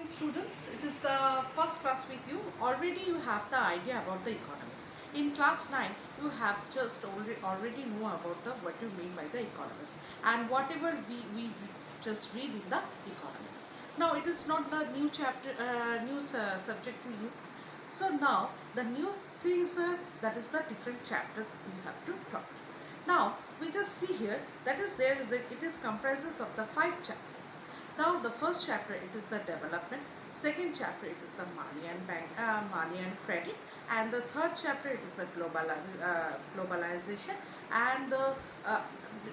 Students, it is the first class with you. Already you have the idea about the economics. In class 9 you have just already know about the what you mean by the economics and whatever we just read in the economics. Now it is not the new chapter new subject to you. So now the new things are, that is the different chapters we have to talk. Now we just see here, that is there is it is comprises of the 5 chapters. Now the first chapter it is the development, second chapter it is the money and credit, and the third chapter it is the globalization, and the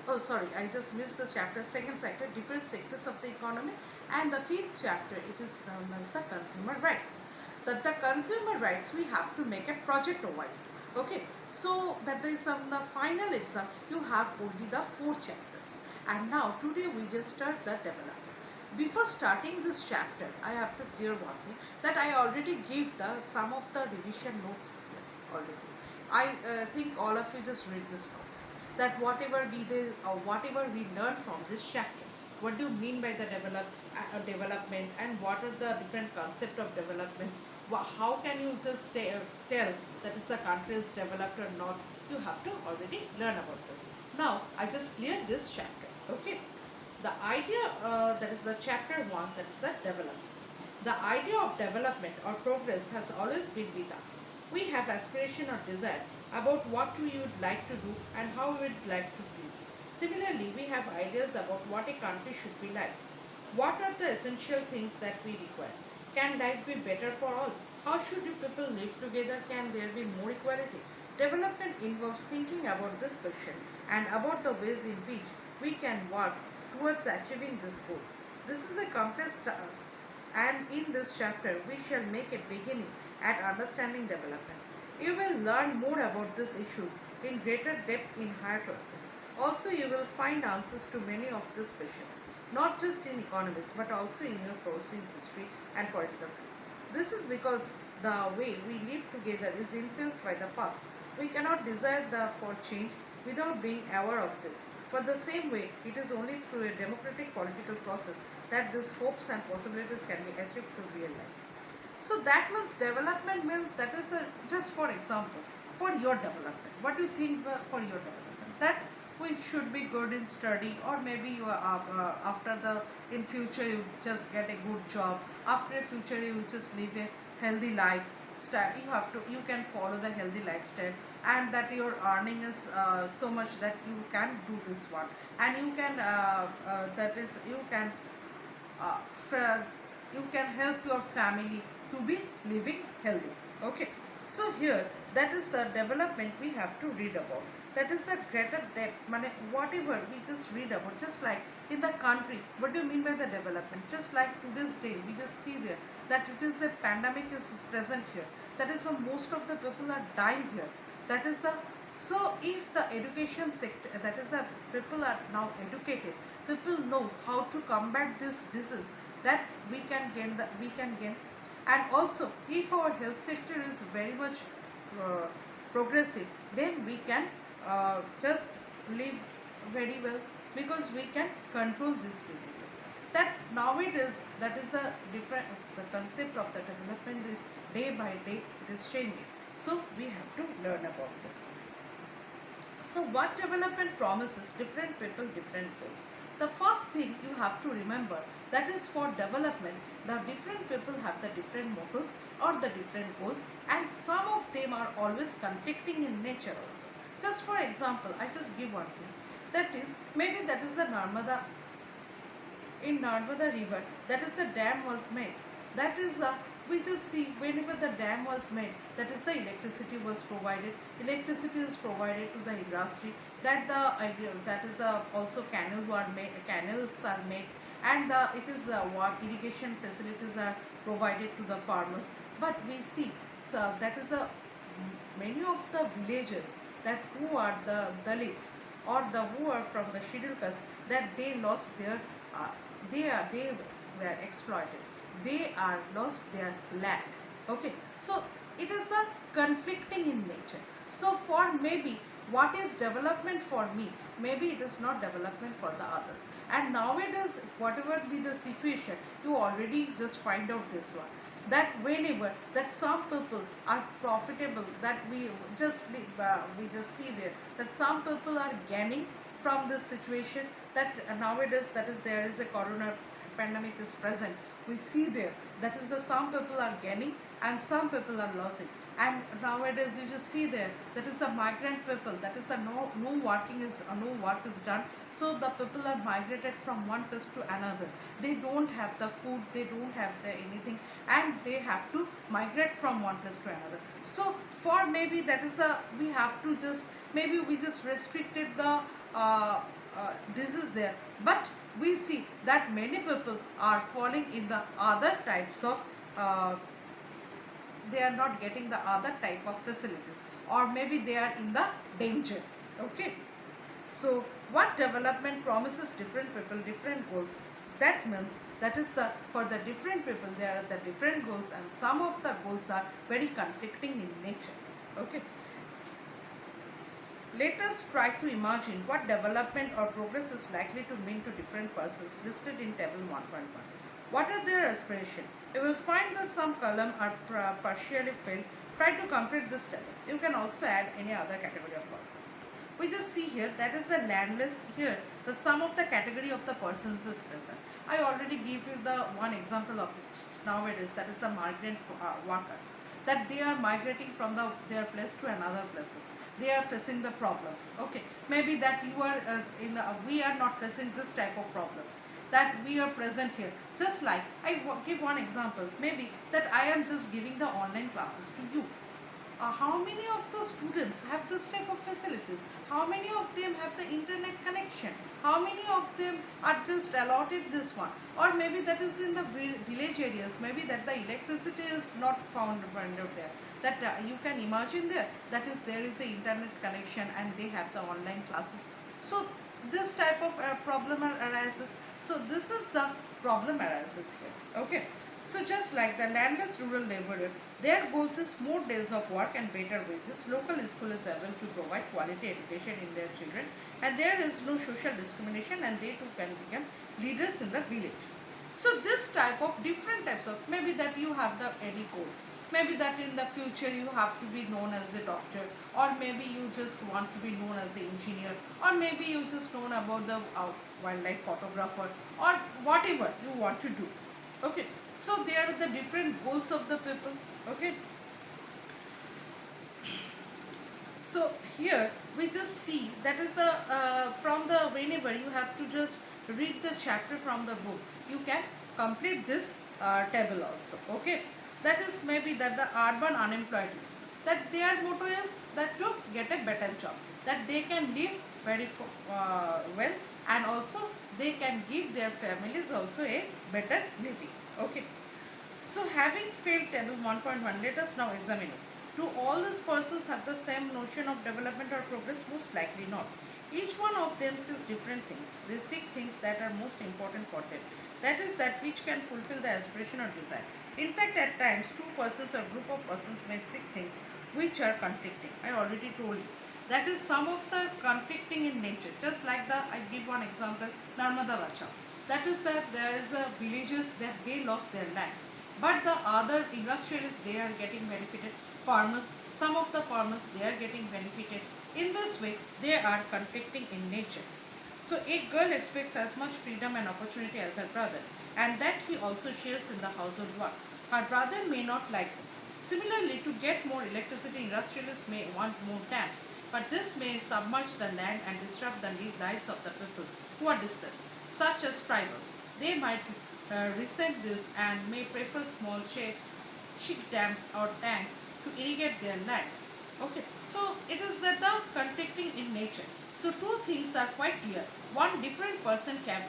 oh sorry, I just missed the chapter, second sector, different sectors of the economy, and the fifth chapter it is known as the consumer rights. That the consumer rights we have to make a project over it. Okay, so that is on the final exam you have only the 4 chapters, and now today we just start the development. Before starting this chapter, I have to clear one thing, that I already gave the some of the revision notes here already. I think all of you just read this notes, that whatever we did or whatever we learn from this chapter, what do you mean by the development, and what are the different concept of development, how can you just tell that is the country is developed or not, you have to already learn about this. Now I just cleared this chapter. Okay, the idea, that is the chapter 1, that is the development. The idea of development or progress has always been with us. We have aspiration or desire about what we would like to do and how we would like to live. Similarly, we have ideas about what a country should be like. What are the essential things that we require? Can life be better for all? How should people live together? Can there be more equality? Development involves thinking about this question and about the ways in which we can work towards achieving these goals. This is a complex task, and in this chapter we shall make a beginning at understanding development. You will learn more about these issues in greater depth in higher classes. Also, you will find answers to many of these questions, not just in economics but also in your course in history and political science. This is because the way we live together is influenced by the past. We cannot desire for change without being aware of this. For the same way, it is only through a democratic political process that these hopes and possibilities can be achieved through real life. So that means development means, that is the, just for example, for your development. What do you think for your development? That we should be good in study, or maybe you are after the in future you just get a good job. After a future you just live a healthy life style. You can follow the healthy lifestyle, and that your earning is so much that you can do this one, and you can that is uh, you can help your family to be living healthy. Okay, so here that is the development we have to read about. That is the greater depth, whatever we just read about, just like in the country, what do you mean by the development? Just like today's day we just see there that it is the pandemic is present here, that is the most of the people are dying here, that is the, so if the education sector, that is the people are now educated, people know how to combat this disease, that we can gain. And also if our health sector is very much uh, progressive, then we can just live very well, because we can control these diseases. That nowadays, that is the different, the concept of the development is day by day it is changing, so we have to learn about this. So what development promises? Different people, different goals. The first thing you have to remember, that is for development, the different people have the different motives or the different goals, and some of them are always conflicting in nature also. Just for example, I just give one thing. That is, maybe that is the Narmada, in Narmada river, that is the dam was made. That is the, we just see whenever the dam was made, that is the electricity was provided. Electricity is provided to the industry. That that is the also canals are made, and it is what irrigation facilities are provided to the farmers. But we see, so that is the many of the villages that who are the Dalits or the who are from the scheduled caste, that they lost their uh, they were exploited, they are lost their land. Okay, so it is the conflicting in nature. So for maybe what is development for me, maybe it is not development for the others. And nowadays, whatever be the situation, you already just find out this one, that whenever that some people are profitable, that we just see there that some people are gaining from this situation, that nowadays, that is, there is a corona pandemic is present, we see there that is the some people are gaining and some people are losing. And nowadays you just see there that is the migrant people, that is the no work is done, so the people are migrated from one place to another. They don't have the food, they don't have the anything, and they have to migrate from one place to another. So for maybe that is the, we have to just, maybe we just restricted the disease there, but we see that many people are falling in the other types of they are not getting the other type of facilities, or maybe they are in the danger. Okay, so what development promises different people different goals, that means that is the, for the different people there are the different goals, and some of the goals are very conflicting in nature. Okay, let us try to imagine what development or progress is likely to mean to different persons listed in table 1.1. What are their aspirations? You will find that some column are partially filled. Try to complete this table. You can also add any other category of persons. We just see here, that is the landless. Here the sum of the category of the persons is present. I already gave you the one example of it nowadays, that is the migrant workers, that they are migrating from their place to another places. They are facing the problems. Okay, maybe that you are we are not facing this type of problems, that we are present here. Just like I give one example, maybe that I am just giving the online classes to you. How many of the students have this type of facilities? How many of them have the internet connection? How many of them are just allotted this one? Or maybe that is in the village areas, maybe that the electricity is not found out there. That you can imagine there, that is, there is the internet connection and they have the online classes. So this type of problem arises. So this is the problem arises here. Okay. So just like the landless rural laborer, their goals is more days of work and better wages. Local school is able to provide quality education in their children, and there is no social discrimination, and they too can become leaders in the village. So this type of different types of, maybe that you have the any goal. Maybe that in the future you have to be known as a doctor, or maybe you just want to be known as an engineer, or maybe you just known about the wildlife photographer, or whatever you want to do. Okay, so there are the different goals of the people. Okay, so here we just see that is the from the, whenever you have to just read the chapter from the book, you can complete this table also. Okay, that is maybe that the urban unemployed, that their motto is that to get a better job, that they can live very well, and also they can give their families also a better living. Okay, so having failed table 1.1, let us now examine it. Do all these persons have the same notion of development or progress? Most likely not. Each one of them sees different things. They seek things that are most important for them, that is, that which can fulfill the aspiration or desire. In fact, at times two persons or group of persons may seek things which are conflicting. I already told you that is some of the conflicting in nature. Just like the, I give one example, Narmada Bachao. That is that there is a villages that they lost their land, but the other industrialists, they are getting benefited. Farmers, some of the farmers, they are getting benefited. In this way, they are conflicting in nature. So a girl expects as much freedom and opportunity as her brother, and that he also shares in the household work. Her brother may not like this. Similarly, to get more electricity, industrialists may want more dams, but this may submerge the land and disrupt the lives of the people who are displaced, such as tribals. They might resent this and may prefer small sheep dams or tanks to irrigate their lands. Okay, so it is that the conflicting in nature. So two things are quite clear. One, different person can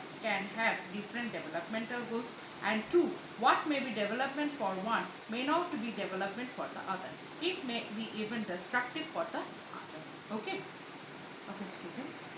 have different developmental goals, and two, what may be development for one may not be development for the other. It may be even destructive for the other. Okay, okay students.